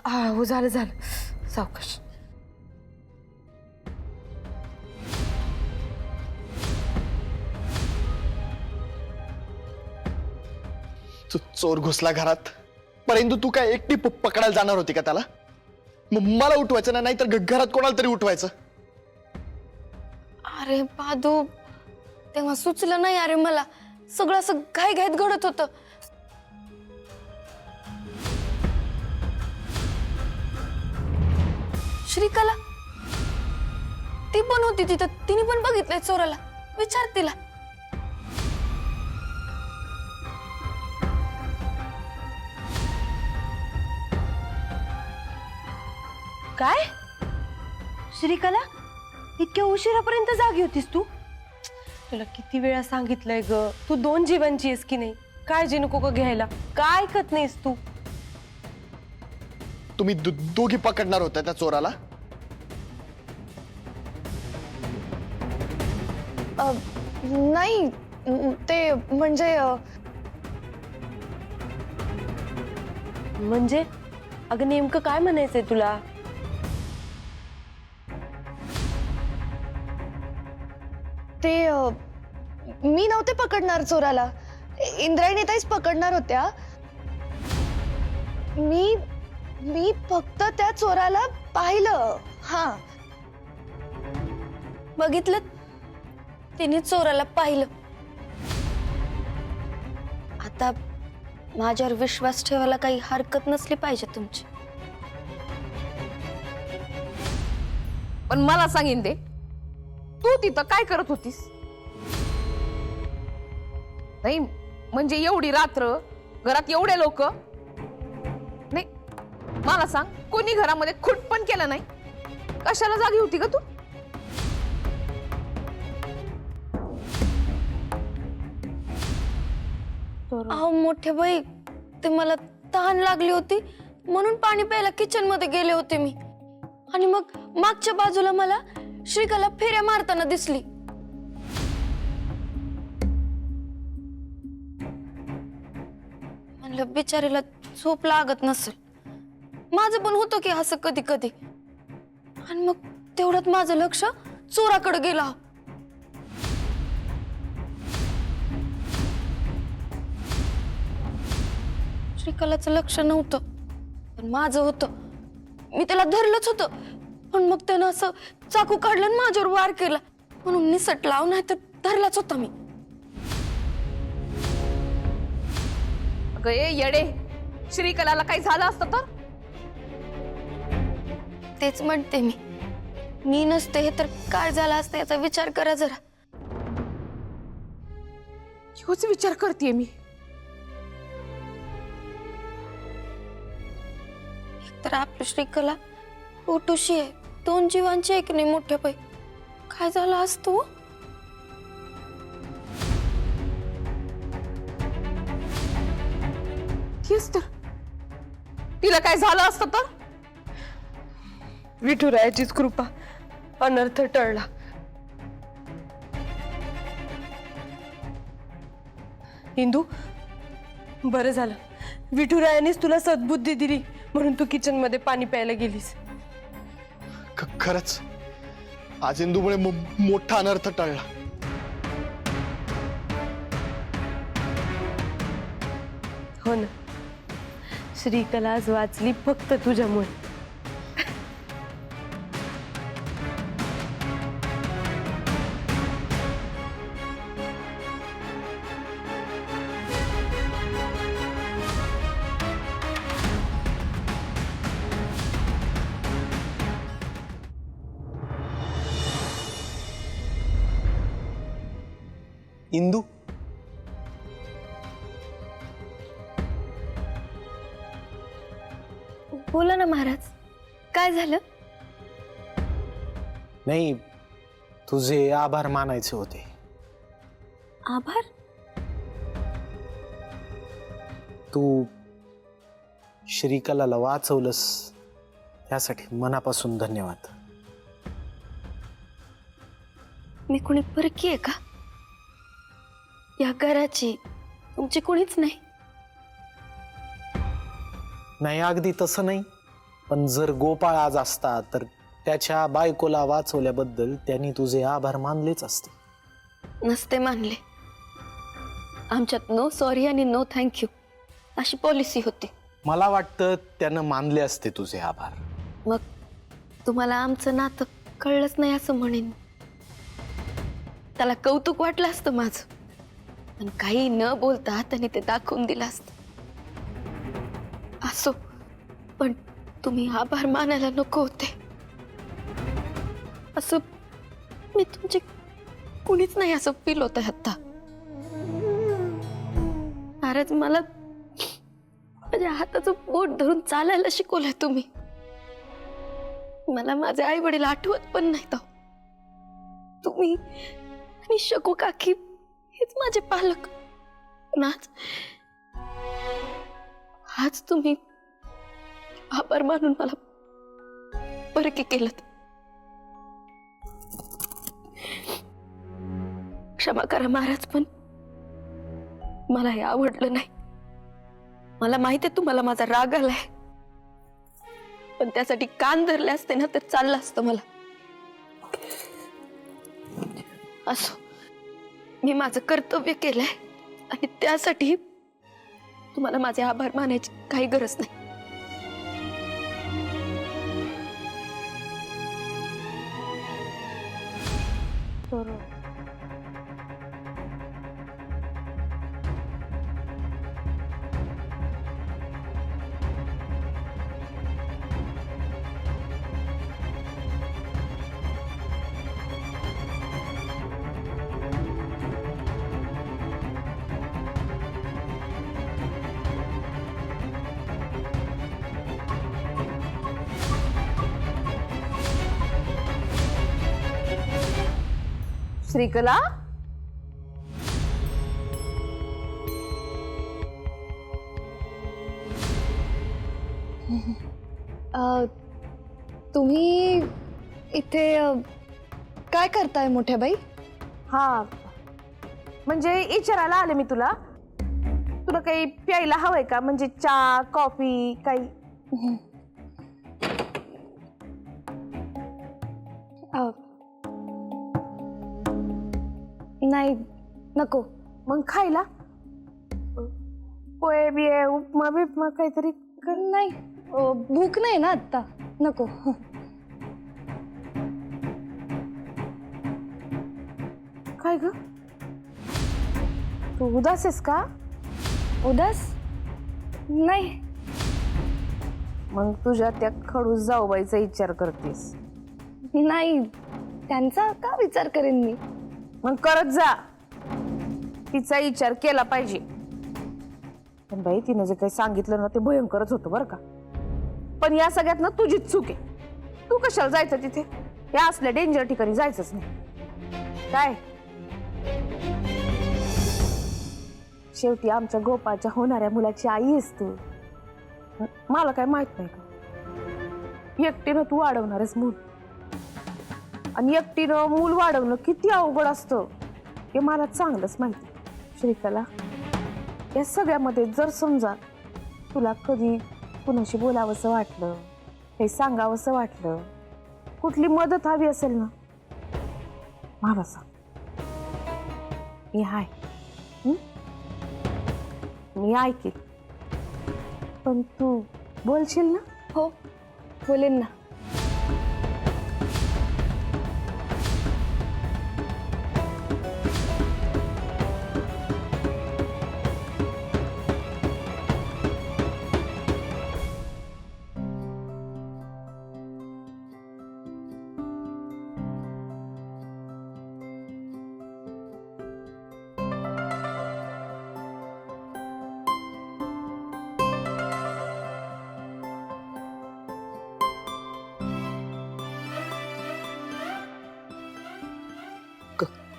हो झालं झालं सावकाश. चोर घुसला घरात, परंतु तू काय एकटी पकडायला जाणार होती का त्याला? मला उठवायचं ना, नाहीतर घरात कोणाला तरी उठवायचं. अरे बादू, तेव्हा सुचलं नाही. अरे मला सगळं असं घाईघाईत घडत होतं. श्रीकला ती पण होती तिथं, तिने पण बघितलंय चोराला. विचार तिला. काय श्रीकला, इतक्या उशिरापर्यंत जागी होतीस तू? तुला किती वेळा सांगितलंय ग, तू 2 जीवांची आहेस की नाही, काळजी नको का घ्यायला? काय ऐकत नाहीस तू? तुम्ही दोघी पकडणार होता त्या चोराला? नाही ते म्हणजे अगं नेमकं काय म्हणायचंय तुला? ते मी नव्हते पकडणार चोराला, इंद्रायणी ताईच पकडणार होत्या. मी फक्त त्या चोराला पाहिलं. हा, बघितलं, तिने चोराला पाहिलं. आता माझ्यावर विश्वास ठेवायला काही हरकत नसली पाहिजे तुमची. पण मला सांगीन दे, तू तिथं काय करत होतीस? नाही म्हणजे एवढी रात्र घरात एवढे लोक नाही, मला सांग, कोणी घरामध्ये खूट पण केलं नाही? कशाला जागी होती का तू? अहो मोठे बाई, ते मला तहान लागली होती म्हणून पाणी प्यायला किचन मध्ये गेले होते मी. आणि मग मागच्या बाजूला मला श्रीकला फेऱ्या मारताना दिसली. म्हणलं बिचारीला झोप लागत नसेल. माझं पण होतं की असं कधी कधी. आणि मग तेवढ्यात माझं लक्ष चोराकडे गेला. श्रीकलाचं लक्ष नव्हतं, पण माझं होतं. मी त्याला धरलंच होतं, पण मग त्यानं असं चाकू काढलं आणि माझ्यावर वार केला. म्हणून निसटला, नाही तर धरलाच होता मी. अगं ए येडे, श्रीकलाला काही झालं असतं तर? तेच म्हणते मी नसते हे तर काय झालं असतं याचा विचार करा जरा. ह्योच विचार करतेय मी. तर आपली श्रीकला ओटूशी आहे, 2 जीवांची आहे की नाही मोठ्या बाई. काय झालं असतो? तेच तर, तिला काय झालं असतं तर? विठुरायाचीच कृपा, अनर्थ टळला. इंदू, बरं झालं विठुरायानेच तुला सद्बुद्धी दिली म्हणून तू किचन मध्ये पाणी प्यायला गेलीस. खरंच आज इंदूमुळे मोठा अनर्थ टळला. हो ना, श्रीकला आज वाचली फक्त तुझ्यामुळे. इंदू, बोला ना महाराज, काय झालं? नाही, तुझे आभार मानायचे होते. आभार? तू श्रीकलाला वाचवलंस यासाठी मनापासून धन्यवाद. मी कोणी परकी आहे का? या घराची तुमची कोणीच नाही. नाही, अगदी तसं नाही, पण जर गोपाळ आज असता तर त्याच्या बायकोला वाचवल्याबद्दल त्यांनी तुझे आभार मानलेच असते. नसते मानले. आमच्यात नो सॉरी आणि नो थँक्यू अशी पॉलिसी होती. मला वाटतं त्यानं मानले असते तुझे आभार. मग तुम्हाला आमचं नातं कळलंच नाही असं म्हणेन. त्याला कौतुक वाटलं असतं माझं, पण काही न बोलता त्याने ते दाखवून दिलं असतं. असो, पण तुम्ही आभार मानायला नको होते. असं मी तुमचे कुणीच नाही असं फील होत आहे आता. नाराज मला माझ्या हाताचं बोट धरून चालायला शिकवलंय तुम्ही. मला माझे आई वडील आठवत पण नाहीत. तुम्ही आणि शकू काकी हेच माझे पालक. आज तुम्ही आभार मानून मला परके केलं. क्षमा करा महाराज, पण मला हे आवडलं नाही. मला माहिती आहे तुम्हाला माझा राग आलाय, पण त्यासाठी कान धरले असते ना तर चाललं असतं मला. असो, मी माझं कर्तव्य केलंय आणि त्यासाठी तुम्हाला माझे आभार मानायची काही गरज नाही. श्रीकला, तुम्ही इथे काय करताय मोठ्या बाई? हा म्हणजे विचारायला आले मी तुला. तुला काही प्यायला हवंय का? म्हणजे चहा, कॉफी काही? नाही, नको. मग खायला पोहे बिये, उपमा बिपमा काहीतरी कर. नाही, भूक नाही ना आत्ता, नको. काय ग, तू उदास आहेस का? उदास नाही. मग तुझ्या त्या खडूस जाऊबाईचा विचार करतेस? नाही, त्यांचा का विचार करेन मी? मग करत जा, तिचा विचार केला पाहिजे. पण बाई, तिने जे काही सांगितलं ना ते भयंकरच होतं बरं का. पण या सगळ्यात ना तुझीच चूक आहे. तू कशाला जायचं तिथे? या असल्या डेंजर ठिकाणी जायचंच नाही. काय शेवटी आमच्या गोपाळच्या होणाऱ्या मुलाची आई आहेस तू. मला काय माहित नाही का? एकटीनं तू वाढवणारच मूल, आणि एकटीनं मूल वाढवणं किती अवघड असतं हे मला चांगलंच माहिती. श्रीकला, या सगळ्यामध्ये जर समजा तुला कधी कुणाशी बोलावंसं वाटलं, काही सांगावंसं वाटलं, कुठली मदत हवी असेल ना, मला सांग. मी आहे, मी ऐकेल. पण तू बोलशील ना? हो, बोलेन ना.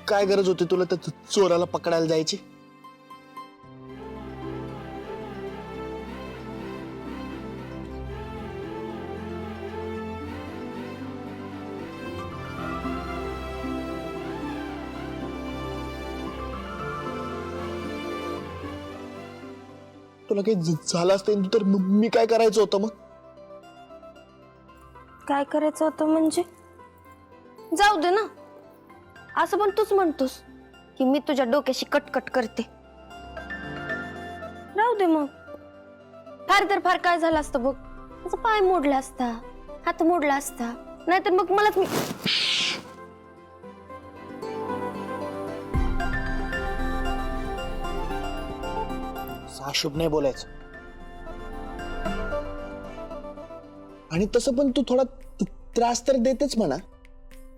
काय गरज होती तुला त्या चोराला पकडायला जायची? तुला काही झालं असतं तर मी काय करायचं होतं मग? काय करायचं होतं म्हणजे? जाऊ दे ना, असं पण तूच म्हणतोस की मी तुझ्या डोक्याशी कटकट करते. राहू दे मग. फार तर फार काय झालं असतं बघ, माझा पाय मोडला असता, हात मोडला असता, नाहीतर मग मलाच अशुभ नाही बोलायचं. आणि तसं पण तू थोडा त्रास तर देतेच म्हणा,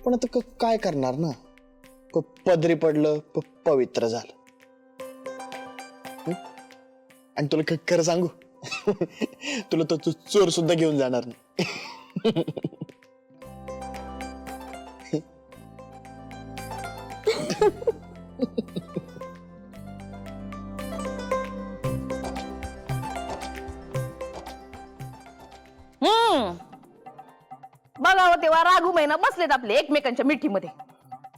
पण आता काय करणार ना, पदरी पडलं, पवित्र झालं. आणि तुला खरं सांगू, तुला तर तू चोर सुद्धा घेऊन जाणार नाही. बघावं तेव्हा रागू महिना बसलेत आपले एकमेकांच्या मिठीमध्ये,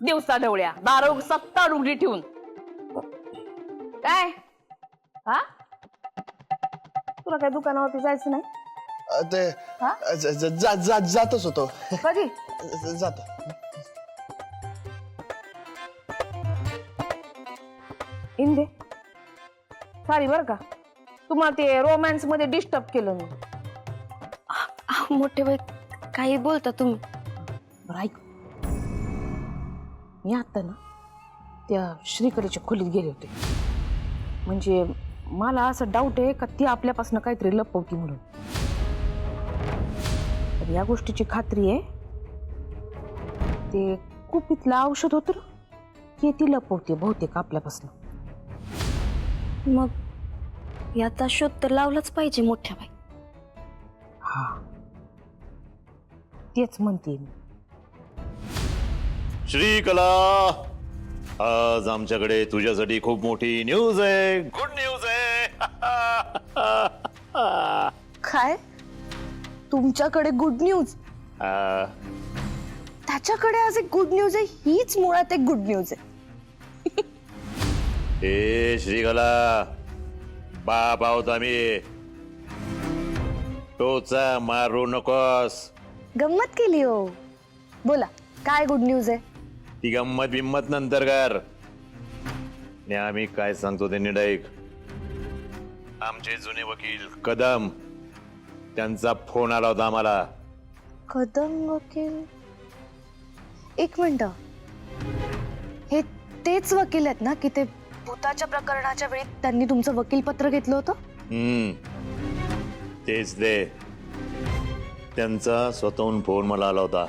दिवसा ढवळ्या दारू सत्ता डुगरी ठेवून. काय हा, तुला काय दुकानावरती जायचं नाही? जातच होतो. कधी जातो. इंदे सॉरी बर का, तुम्हाला ते रोमॅन्स मध्ये डिस्टर्ब केलं मी. मोठे बाई काही बोलता तुम्ही. बरं ऐक, मी आता ना त्या श्रीकलेच्या खोलीत गेले होते. म्हणजे मला असं डाऊट आहे का ती आपल्यापासून काहीतरी लपवती म्हणून. तर या गोष्टीची खात्री आहे, ते कुपीतलं औषध होतं ना, ते ती लपवते बहुतेक आपल्यापासून. मग याचा शोध तर लावलाच पाहिजे मोठ्या बाई. हा तेच म्हणते मी. श्रीकला, आज आमच्याकडे तुझ्यासाठी खूप मोठी न्यूज आहे, गुड न्यूज आहे. काय तुमच्याकडे गुड न्यूज? आ, त्याच्याकडे आज एक गुड न्यूज आहे, हीच मुळात एक गुड न्यूज आहे. ए श्रीकला, बाप आहोत आम्ही, टोचा मारू नकोस. गंमत केली हो. बोला काय गुड न्यूज आहे? ती गंमत बिम्मत नंतर कर, आणि आम्ही काय सांगतो ते नीट ऐक. आमचे जुने वकील कदम, त्यांचा फोन आला होता आम्हाला. कदम वकील? एक मिनिट, हे तेच वकील आहेत ना की ते भूताच्या प्रकरणाच्या वेळी त्यांनी तुमचं वकीलपत्र घेतलं होतं? तेच ते. त्यांचा स्वतःहून फोन मला आला होता.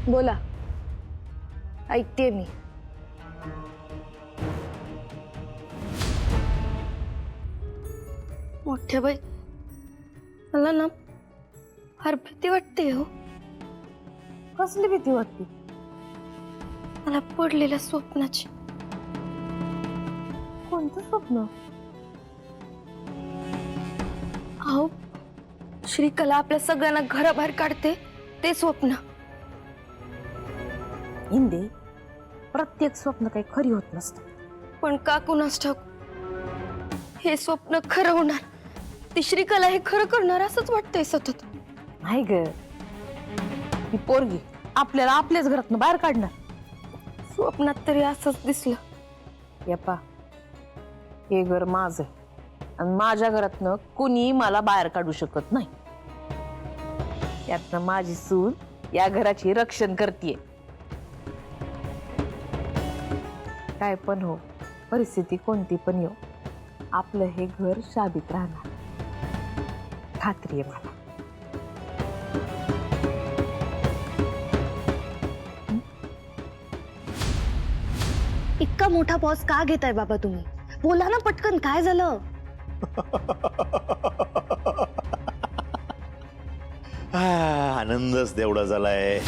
बोला, ऐकते मी. मोठ्या बाई, मला ना फार भीती वाटते हो. कसली भीती वाटते? मला पडलेल्या स्वप्नाची. कोणतं स्वप्न? अहो, श्रीकला आपल्या सगळ्यांना घराबाहेर काढते ते स्वप्न. इंदे, प्रत्येक स्वप्न काही खरी होत नसतं. पण का कुणास ठाऊक हे स्वप्न खरं होणार, ती श्रीकला हे खरं करणार असंच वाटतंय सतत. नाही ग, ही पोरगी आपल्याला आपल्याच घरातनं बाहेर काढणार. स्वप्नात तरी असंच दिसलं. यप्पा, हे घर माझं आहे आणि माझ्या घरातनं कुणी मला बाहेर काढू शकत नाही. यातनं माझी सून या घराची रक्षण करतीये. काय पण हो, परिस्थिती कोणती पण येऊ, आपलं हे घर शाबीत राहणार, खात्री आहे मला. इतका मोठा पॉज का घेताय बाबा तुम्ही? बोला ना पटकन, काय झालं? आनंदच तेवढा झालाय.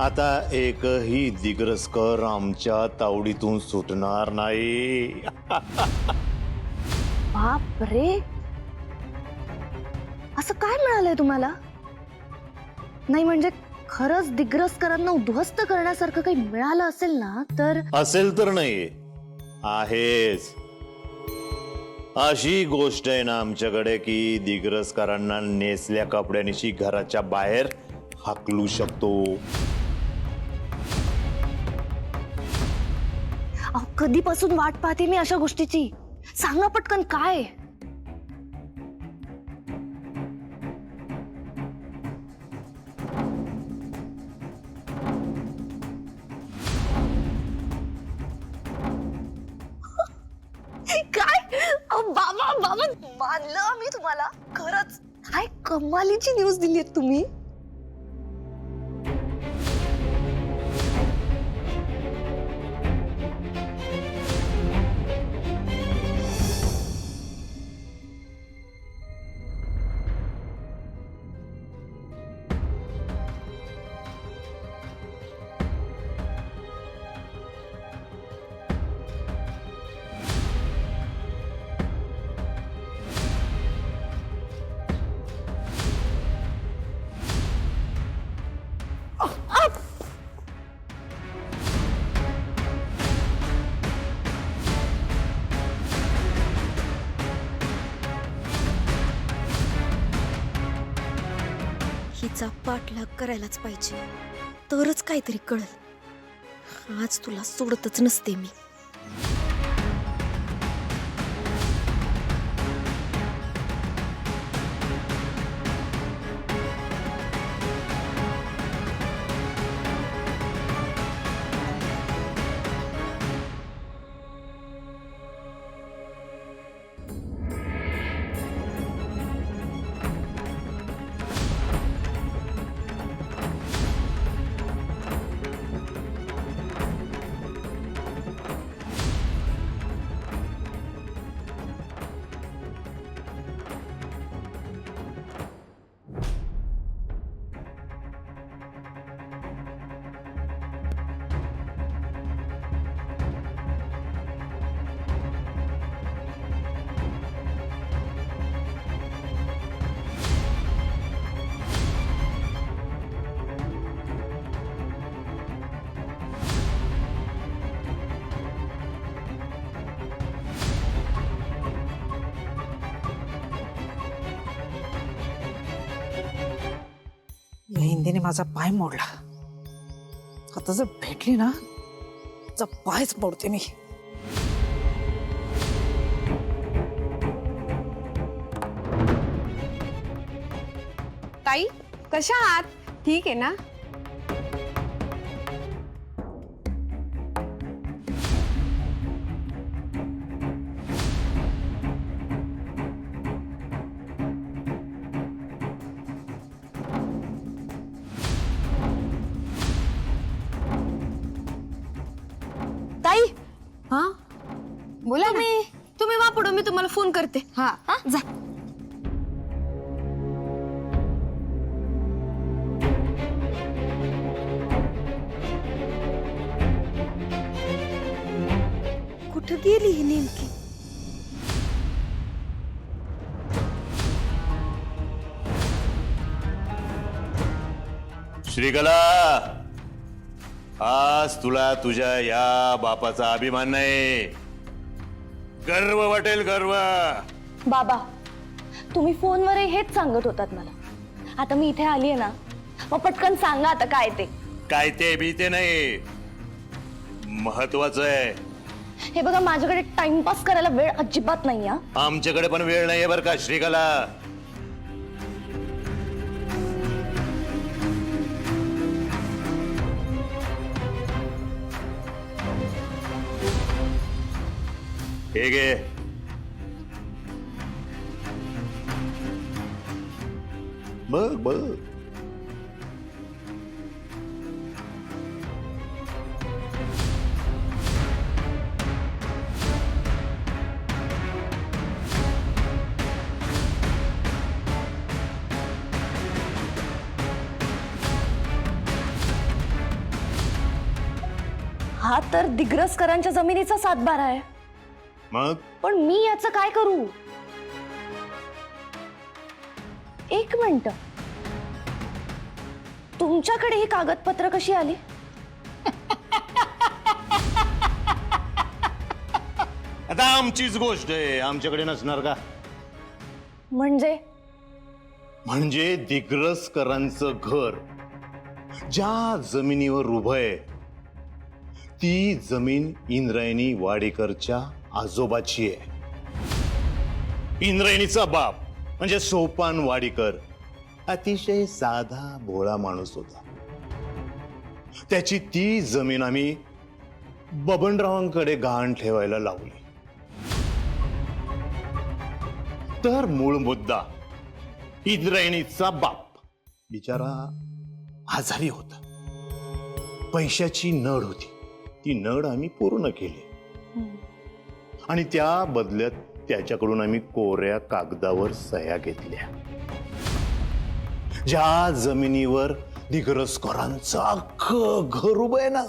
आता एकही दिग्रसकर आमच्या तावडीतून सुटणार नाही. बाप रे, असं काय मिळालंय तुम्हाला? नाही म्हणजे खरंच दिग्रसकरांना उद्ध्वस्त करण्यासारखं काही मिळालं असेल ना तर? असेल तर नाही, आहेच. अशी गोष्ट आहे ना आमच्याकडे की दिग्रसकरांना नेसल्या कपड्यानिशी घराच्या बाहेर हाकलू शकतो. अहो, कधीपासून वाट पाहते मी अशा गोष्टीची. सांगा पटकन काय. काय अहो, बाबा बाबा मानलं मी तुम्हाला. खरंच काय कमालीची न्यूज दिली आहे तुम्ही. हिचा पाठलाग करायलाच पाहिजे, तरच काहीतरी कळल. आज तुला सोडतच नसते मी. या हिंदीने माझा पाय मोडला. आता जर भेटली ना तिचा पायच मोडते मी. ताई कशा आहात? ठीक आहे ना? ताई, हा बोला ना. तुम्ही वापडो, मी तुम्हाला फोन करते. हा जा. कुठं गेली ही नेमकी? श्रीकला, आज तुला तुझ्या या बापाचा अभिमान नाही, गर्व वाटेल, गर्व. बाबा तुम्ही फोनवरही हेच सांगत होतात मला. आता मी इथे आलीये ना, मग पटकन सांगा आता काय ते. काय ते बी ते नाही, महत्वाचं आहे. हे बघा, माझ्याकडे टाइमपास करायला वेळ अजिबात नाही. आमच्याकडे पण वेळ नाहीये बरं का श्रीकला. हे घे. बघ बघ. हा तर दिग्रसकरांच्या जमिनीचा सातबारा आहे. मग पण मी याचं काय करू? एक मिनिट, तुमच्याकडे ही कागदपत्र कशी आली? आता आमचीच गोष्ट आहे, आमच्याकडे नसणार का? म्हणजे दिग्रसकरांचं घर ज्या जमिनीवर उभं आहे ती जमीन इंद्रायणी वाडेकरच्या आजोबाची आहे. इंद्रायणीचा बाप म्हणजे सोपान वाडेकर अतिशय साधा भोळा माणूस होता. त्याची ती जमीन आम्ही बबनरावांकडे गहाण ठेवायला लावली. तर मूळ मुद्दा, इंद्रायणीचा बाप बिचारा आजारी होता, पैशाची नड होती, ती नड आम्ही पूर्ण केली आणि त्या बदल्यात त्याच्याकडून आम्ही कोऱ्या कागदावर सह्या घेतल्या. ज्या जमिनीवर दिग्रसकरांचं अख्खं घर उभं आहे ना,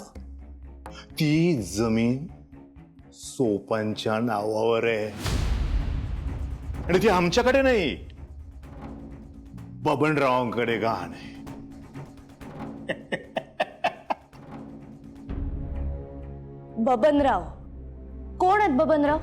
ती जमीन सोपांच्या नावावर आहे आणि ती आमच्याकडे नाही, बबनरावांकडे गहाण आहे. बबनराव कोण आहेत बबनराव?